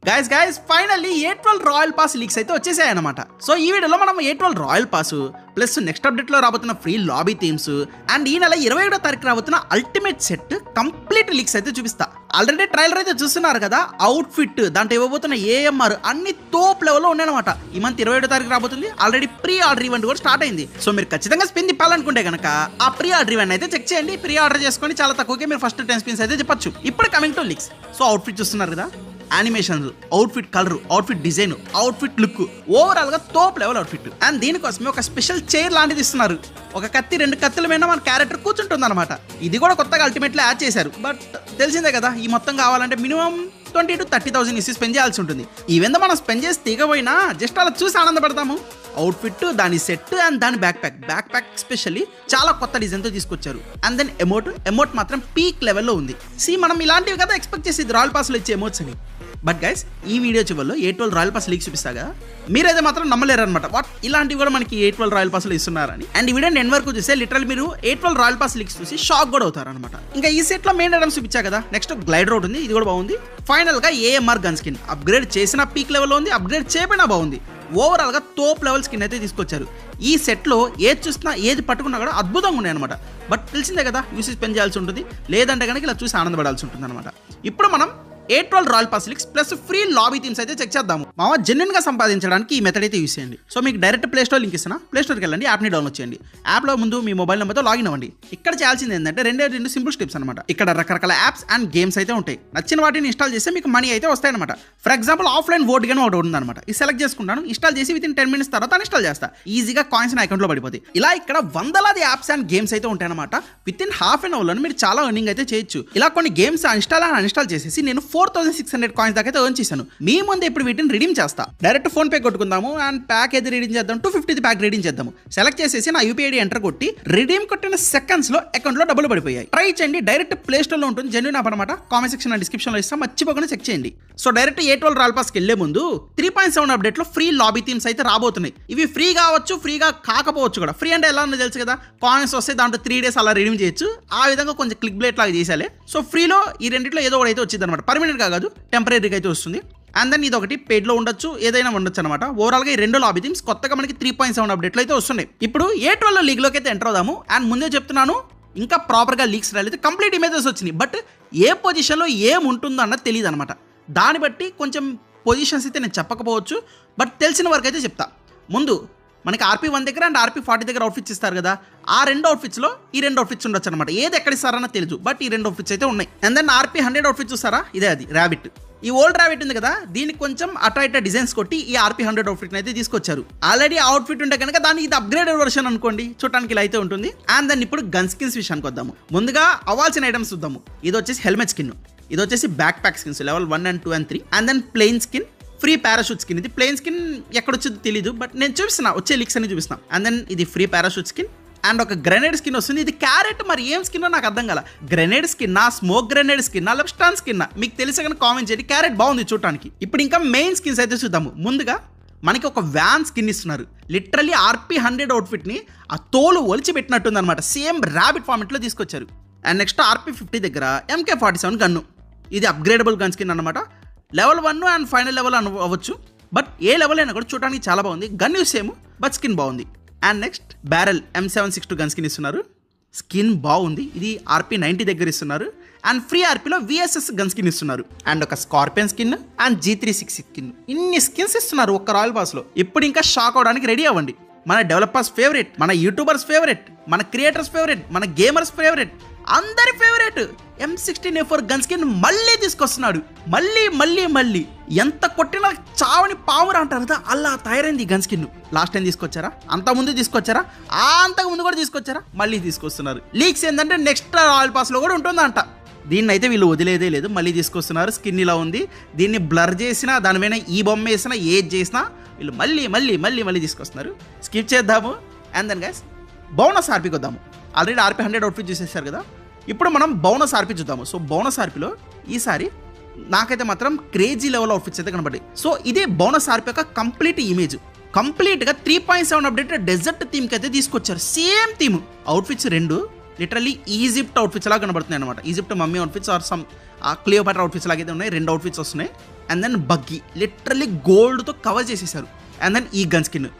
Guys finally A12 royal pass leaks అయితే వచ్చేసాయి అన్నమాట. సో ఈ వీడియోలో మనం A12 royal pass plus next update లో రాబోతున్న ఫ్రీ లాబీ థీమ్స్ అండ్ ఈ నెల 21వ తారీఖు రాబోతున్న అల్టిమేట్ సెట్ కంప్లీట్ లీక్స్ అయితే చూపిస్తా. ఆల్రెడీ ట్రైలర్ అయితే చూస్తున్నారు కదా, అవుట్ ఫిట్ దాంట్లో ఇవ్వబోతున్న AMR అన్ని తోప్ లెవెల్లో ఉన్నాయన్నమాట. ఈ మంత్ 21వ తారీఖు రాబోతుంది. ఆల్రెడీ ప్రీ ఆర్డర్ ఈవెంట్ కూడా స్టార్ట్ అయింది. సో మీరు ఖచ్చితంగా స్పిన్ తిప్పాలనుకుంటే కనుక ఆ ప్రీ ఆర్డర్ ఈవెంట్ అయితే చెక్ చేయండి. ప్రీ ఆర్డర్ చేసుకొని చాలా తక్కువకే మీరు ఫస్ట్ 10 స్పిన్స్ అయితే చెప్పొచ్చు. ఇప్పుడు coming to leaks. So out fit చూస్తున్నారు కదా, animation, outfit colour, outfit design, outfit look, overall గా టాప్ లెవెల్ అవుట్ఫిట్. అండ్ దీనికోసమే ఒక స్పెషల్ చైర్ లాంటిది ఇస్తున్నారు. ఒక కత్తి 2 కత్తుల మీద మన క్యారెక్టర్ కూర్చుంటుంది అనమాట. ఇది కూడా కొత్తగా అల్టిమేట్ లో యాడ్ చేశారు. బట్ తెలిసిందే కదా, ఈ మొత్తం కావాలంటే మినిమం 20,000 to 30,000 ఇసి స్పెండ్ చేయాల్సి ఉంటుంది. ఈ విధంగా మనం స్పెండ్ చేసి తీగపోయినా జస్ట్ అలా చూసి ఆనందపడతాము. అవుట్ఫిట్, దాని సెట్ అండ్ దాని బ్యాక్ ప్యాక్ స్పెషల్లీ చాలా కొత్త డిజైన్తో తీసుకొచ్చారు. అండ్ దెన్ ఎమోట్ మాత్రం పీక్ లెవెల్లో ఉంది. మనం ఇలాంటివి కదా ఎక్స్పెక్ట్ చేసేది రాయల్ పాస్లో ఇచ్చే ఎమోట్స్ అని. బట్ గైస్, ఈ వీడియో చివరిలో A12 రాయల్ పాస్ లీక్ చూపిస్తాగా, మీరైతే మాత్రం నమ్మలేరు అనమాట. వాట్, ఇలాంటివి కూడా మనకి A12 రాయల్ పాస్లో ఇస్తున్నారని. అండ్ ఈ వీడియో ఎండ్ వరకు చూస్తే లిటరల్ మీరు A12 రాయల్ పాస్ లీక్స్ చూసి షాక్ కూడా అవుతారనమాట. ఇంకా ఈ సెట్ లో మెయిన్ ఐటమ్స్ చూపించా కదా, నెక్స్ట్ గ్లైడ్ రోడ్ ఉంది, ఇది కూడా బాగుంది. ఫైనల్ గా AMR గన్ స్కిన్ అప్గ్రేడ్ చేసిన పీక్ లెవెల్లో ఉంది, అప్గ్రేడ్ చేయబడినా బాగుంది. ఓవరాల్ గా తోప్ లెవెల్ స్కిన్ అయితే తీసుకొచ్చారు. ఈ సెట్ లో ఏది చూసినా ఏది పట్టుకున్నా కూడా అద్భుతంగా ఉన్నాయి అనమాట. బట్ తెలిసిందే కదా, యూసేజ్ స్పెండ్ చేయాల్సి ఉంటుంది, లేదంటే కనుక ఇలా చూసి ఆనందపడాల్సి ఉంటుంది అనమాట. ఇప్పుడు మనం A12 royal pass leaks plus free lobby themes అయితే చెక్ చేద్దాము. మామ జెన్యున్ గా సంపాదించడానికి ఈ మెథడ్ అయితే యూస్ చేయండి. సో మీకు డైరెక్ట్ ప్లే స్టోర్ లింక్ ఇస్తున్నా, ప్లే స్టోర్కి వెళ్ళండి, యాప్ని డౌన్లోడ్ చేయండి. యాప్లో ముందు మీ మొబైల్ నెంబర్తో లాగిన్ అవ్వండి. ఇక్కడ చేయాల్సింది ఏంటంటే రెండు సింపుల్ స్టెప్స్ అనమాట. ఇక్కడ రకరకాల యాప్స్ అండ్ గేమ్స్ అయితే ఉంటాయి. నచ్చిన వాటిని ఇన్స్టాల్ చేస్తే మీకు మనీ అయితే వస్తాయన్నమాట. For example offline vote game ఒకటి ఉందన్నమాట. ఇది సెలెక్ట్ చేసుకుంటాను, ఇన్స్టాల్ చేసి విత్ ఇన్ 10 minutes తర్వాత ఇన్స్టాల్ చేస్తా. ఈజీగా కాయిన్స్ నా అకౌంట్లో పడిపోతాయి. ఇలా ఇక్కడ వందలాది యాప్స్ అండ్ గేమ్స్ అయితే ఉంటాయన్నమాట. విత్ ఇన్ హాఫ్ అన్ అవర్లో మీరు చాలా ఎర్నింగ్ అయితే చేయొచ్చు. ఇలా కొన్ని గేమ్స్ ఇన్స్టాల్ చేసేసి నేను 4,600 కాయిన్స్ దాకా ఎర్న్ చేశాను. మీ ముందు ఇప్పుడు వీటిని రిడీమ్ చేస్తా. డైరెక్ట్ ఫోన్ పే కొట్టుకుందాము అండ్ ప్యాక్ ఏది రిడీమ్ చేద్దాం, 250 ప్యాక్ రిడీమ్ చేద్దాము. సెలెక్ట్ చేసేసి నా UPI ID ఎంటర్ కొట్టి రిడీమ్ కొట్టిన సెకండ్స్ లో అకౌంట్ లో డబ్బులు పడిపోయాయి. ట్రై చేయండి, డైరెక్ట్ ప్లే స్టోర్ లో ఉంటుంది, జెన్యూన్ యాప్ అనమాట. కామెంట్ సెక్షన్ అండ్ డిస్క్రిప్షన్ లో ఇస్తాం, మర్చిపోకుండా చెక్ చేయండి. సో డైరెక్ట్ A12 రాయల్ పాస్కి వెళ్లే ముందు 3.7 అప్డేట్ లో ఫ్రీ లాబీ థీమ్స్ అయితే రాబోతున్నాయి. ఇవి ఫ్రీ కావచ్చు, ఫ్రీగా కాకపోవచ్చు కూడా. ఫ్రీ అంటే ఎలా ఉందో తెలుసు కదా, కాయిన్స్ వస్తే దాంట్లో 3 days అలా రిడీమ్ చేయొచ్చు. ఆ విధంగా కొంచెం క్లిక్ బ్లేట్ లాగా చేసాలే. సో ఫ్రీలో ఈ రెండిట్లో ఏదో ఒకటి అయితే వచ్చింది అనమాట. పర్మనెంట్ గా కాదు, టెంపరీగా అయితే వస్తుంది. అండ్ దెన్ ఇది ఒకటి పెయిడ్ లో ఉండొచ్చు, ఏదైనా ఉండొచ్చు అనమాట. ఓవరాల్ గా ఈ 2 లాబీ థీమ్స్ కొత్తగా మనకి 3.7 అప్డేట్లు అయితే వస్తున్నాయి. ఇప్పుడు A12 లీగ్ లోకి అయితే ఎంటర్ అవుదాము. అండ్ ముందే చెప్తున్నాను, ఇంకా ప్రాపర్ గా లీక్స్ రాలేదు, కంప్లీట్ ఇమేజెస్ వచ్చినాయి. బట్ ఏ పొజిషన్ లో ఏముంటుందో అన్నది తెలియదు అనమాట. దాన్ని బట్టి కొంచెం పొజిషన్స్ అయితే నేను చెప్పకపోవచ్చు, బట్ తెలిసిన వరకు అయితే చెప్తా. ముందు మనకి RP1 దగ్గర అండ్ RP40 దగ్గర అవుట్ఫిట్స్ ఇస్తారు కదా, ఆ 2 అవుట్ఫిట్స్లో ఈ 2 అవుట్ఫిట్స్ ఉండొచ్చు అనమాట. ఏది ఎక్కడ ఇస్తారన్న తెలియదు, బట్ ఈ 2 అవుట్ఫిట్స్ అయితే ఉన్నాయి. అండ్ దెన్ RP100 అవుట్ఫిట్స్ చూస్తారా, ఇదే అది ర్యాబిట్. ఈ ఓల్డ్ ర్యాబిట్ ఉంది కదా, దీనికి కొంచెం అట్లా డిజైన్స్ కొట్టి ఈ RP100 అవుట్ఫిట్ అయితే తీసుకొచ్చారు. ఆల్రెడీ అవుట్ఫిట్ ఉంటే కనుక దానికి ఇది అప్గ్రేడెడ్ వర్షన్ అనుకోండి, చూడటానికి ఇలా అయితే ఉంటుంది. అండ్ దెన్ ఇప్పుడు గన్ స్కిన్స్ విషయానికి వద్దాము. ముందుగా అవ్వాల్సిన ఐటమ్స్ చూద్దాము. ఇది వచ్చేసి హెల్మెట్ స్కిన్, ఇది వచ్చేసి backpack skins level 1 and 2 and 3. And then plain skin, free parachute skin. ఇది ప్లెయిన్ స్కిన్ ఎక్కడ వచ్చిందో తెలియదు, బట్ నేను చూపిస్తున్నా, వచ్చే లీక్స్ అని చూపిస్తున్నా. అండ్ దెన్ ఇది ఫ్రీ పారాషూట్ స్కిన్ అండ్ ఒక గ్రెనేడ్ స్కిన్ వస్తుంది. ఇది క్యారెట్, మరి ఏం స్కిన్ నాకు అర్థం కాల. Grenade skin, smoke grenade skin, లెప్స్టాన్ స్కిన్, మీకు తెలిసి కానీ కామెంట్ చేయండి. క్యారెట్ బాగుంది చూడటానికి. ఇప్పుడు ఇంకా మెయిన్ స్కిన్స్ అయితే చూద్దాము. ముందుగా మనకి ఒక వ్యాన్ స్కిన్ ఇస్తున్నారు. లిటరల్లీ RP100 అవుట్ఫిట్ ని ఆ తోలు ఒలిచి పెట్టినట్టుంది అనమాట. సేమ్ ర్యాబిట్ ఫార్మెట్ లో తీసుకొచ్చారు. అండ్ నెక్స్ట్ RP50 దగ్గర MK47 గన్ను. ఇది అప్గ్రేడబుల్ గన్ స్కిన్ అనమాట. లెవెల్ 1 అండ్ ఫైనల్ లెవెల్ అవ్వచ్చు, బట్ ఏ లెవెల్ అయినా కూడా చూడడానికి చాలా బాగుంది. Gun use same, but skin బాగుంది. And next barrel M762 gun skin ఇస్తున్నారు. స్కిన్ బాగుంది. ఇది RP90 దగ్గర ఇస్తున్నారు. అండ్ ఫ్రీ RPలో VSS గన్ స్కిన్ ఇస్తున్నారు. అండ్ ఒక scorpion skin and G360 skin. ఇన్ని స్కిన్స్ ఇస్తున్నారు ఒక్క రాయల్ పాస్లో. ఇప్పుడు ఇంకా షాక్ అవడానికి రెడీ అవ్వండి. మన డెవలపర్స్ ఫేవరెట్, మన యూట్యూబర్స్ ఫేవరెట్, మన క్రియేటర్స్ ఫేవరెట్, మన గేమర్స్ ఫేవరెట్, అందరి ఫేవరెట్ M16A4 గన్ స్కిన్ మళ్ళీ తీసుకొస్తున్నాడు. మళ్ళీ ఎంత కొట్టినా చావని పావురా అంటారు కదా, అలా తయారైంది ఈ గన్ స్కిన్. లాస్ట్ టైం తీసుకొచ్చారా, అంతకుముందు తీసుకొచ్చారా, అంతకుముందు కూడా తీసుకొచ్చారా, మళ్ళీ తీసుకొస్తున్నారు. లీక్స్ ఏంటంటే నెక్స్ట్ రాయల్ పాస్లో కూడా ఉంటుందంట. దీన్ని అయితే వీళ్ళు వదిలేదే లేదు, మళ్ళీ తీసుకొస్తున్నారు. స్కిన్ ఇలా ఉంది, దీన్ని బ్లర్ చేసినా, దాని మీద ఈ బొమ్మ వేసినా, ఏది చేసినా వీళ్ళు మళ్ళీ తీసుకొస్తున్నారు. స్కిప్ చేద్దాము. అండ్ దెన్ గైస్ బోనస్ RPకి వద్దాము. ఆల్రెడీ RP100 అవుట్ఫిట్ చూసేసారు కదా, ఇప్పుడు మనం బోనస్ RP చూద్దాము. సో బోనస్ RPలో ఈసారి నాకైతే మాత్రం క్రేజీ లెవెల్ అవుట్ఫిట్స్ అయితే కనబడ్డాయి. సో ఇదే బోనస్ RP యొక్క కంప్లీట్ ఇమేజ్. కంప్లీట్గా 3.7 అప్డేట్ డెజర్ట్ థీమ్కి అయితే తీసుకొచ్చారు. Same theme, outfits 2, literally Egypt outfits లాగా కనబడుతున్నాయి అనమాట. Egypt mummy outfits or some Cleopatra outfits లాగైతే ఉన్నాయి. 2 అవుట్ఫిట్స్ వస్తున్నాయి. అండ్ దెన్ బగ్గీ లిటరల్లీ గోల్డ్తో కవర్ చేసేసారు. అండ్ దెన్ ఈ గన్ స్కిన్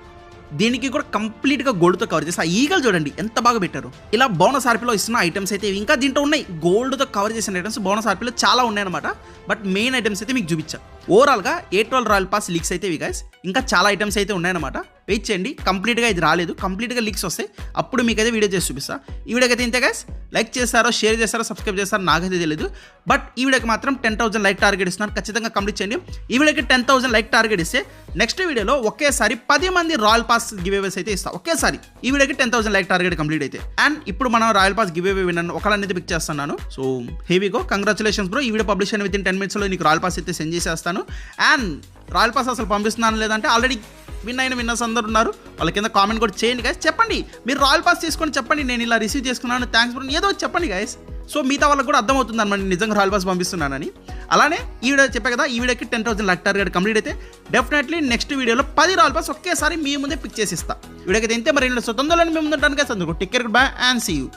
దీనికి కూడా కంప్లీట్గా గోల్డ్తో కవర్ చేసి ఆ ఈగలు చూడండి ఎంత బాగా పెట్టారు. ఇలా బోనస్ ఆర్పీలో ఇస్తున్న ఐటమ్స్ అయితే ఇంకా దీంట్లో ఉన్నాయి. గోల్డ్తో కవర్ చేసిన ఐటమ్స్ బోనస్ ఆర్పీలో చాలా ఉన్నాయి అనమాట. బట్ మెయిన్ ఐటమ్స్ అయితే మీకు చూపించా. ఓవరాల్గా A12 రాయల్ పాస్ లీక్స్ అయితే ఇవి గైస్. ఇంకా చాలా ఐటమ్స్ అయితే ఉన్నాయన్నమాట. వెయిట్ చేయండి, కంప్లీట్గా ఇది రాలేదు. కంప్లీట్గా లీక్స్ వస్తాయి, అప్పుడు మీకైతే వీడియో చేసి చూపిస్తా. ఈ వీడియోకి అయితే ఇంతే గైస్. లైక్ చేస్తారో, షేర్ చేస్తారో, సబ్స్క్రైబ్ చేస్తారో నాకైతే తెలియదు. బట్ ఈ వీడియోకి మాత్రం 10,000 లైక్ టార్గెట్ ఇస్తున్నాను. ఖచ్చితంగా కంప్లీట్ చేయండి. ఈ వీడియోకి 10,000 లైక్ టార్గెట్ ఇస్తే నెక్స్ట్ వీడియోలో ఒకేసారి 10 మంది రాయల్ పాస్ గివ్ అవేస్ అయితే ఇస్తాం ఒకేసారి. ఈ వీడియోకి 10,000 లైక్ టార్గెట్ కంప్లీట్ అయితే. అండ్ ఇప్పుడు మనం రాయల్ పాస్ గివ్ అవే విన్నాను ఒకళ్ళనైతే పిక్ చేస్తున్నాను. సో హెవీగో కంగ్రాచులేషన్స్ బ్రో. ఈ వీడియో పబ్లిష్ అయిన విత్ ఇన్ 10 minutesలో నీకు రాయల్ పాస్ అయితే సెండ్ చేసేస్తాను. అండ్ రాయల్ పాస్ అసలు పంపిస్తున్నాను లేదంటే ఆల్రెడీ విన్నర్స్ అందరు ఉన్నారు. వాళ్ళ కింద కామెంట్ కూడా చేయండి గైస్. చెప్పండి మీరు రాయల్ పాస్ తీసుకొని చెప్పండి, నేను ఇలా రిసీవ్ చేసుకున్నాను, థ్యాంక్స్ బ్రో, ఏదో చెప్పండి గైస్. సో మిగతా వాళ్ళకి కూడా అర్థమవుతుంది అనమాట నిజంగా రాయల్ పాస్ పంపిస్తున్నానని. అలానే ఈ వీడియో చెప్పే కదా, ఈ వీడియోకి 10,000 లైక్ టార్గెట్ కంప్లీట్ అయితే డెఫినెట్లీ నెక్స్ట్ వీడియోలో 10 రాయల్ పాస్ ఒకేసారి మీ ముందే పిక్ చేసి ఇస్తా. వీడియోకి అయితే ఇంతే. మరి తొందరలో మేము ముందు ticket buy and see you.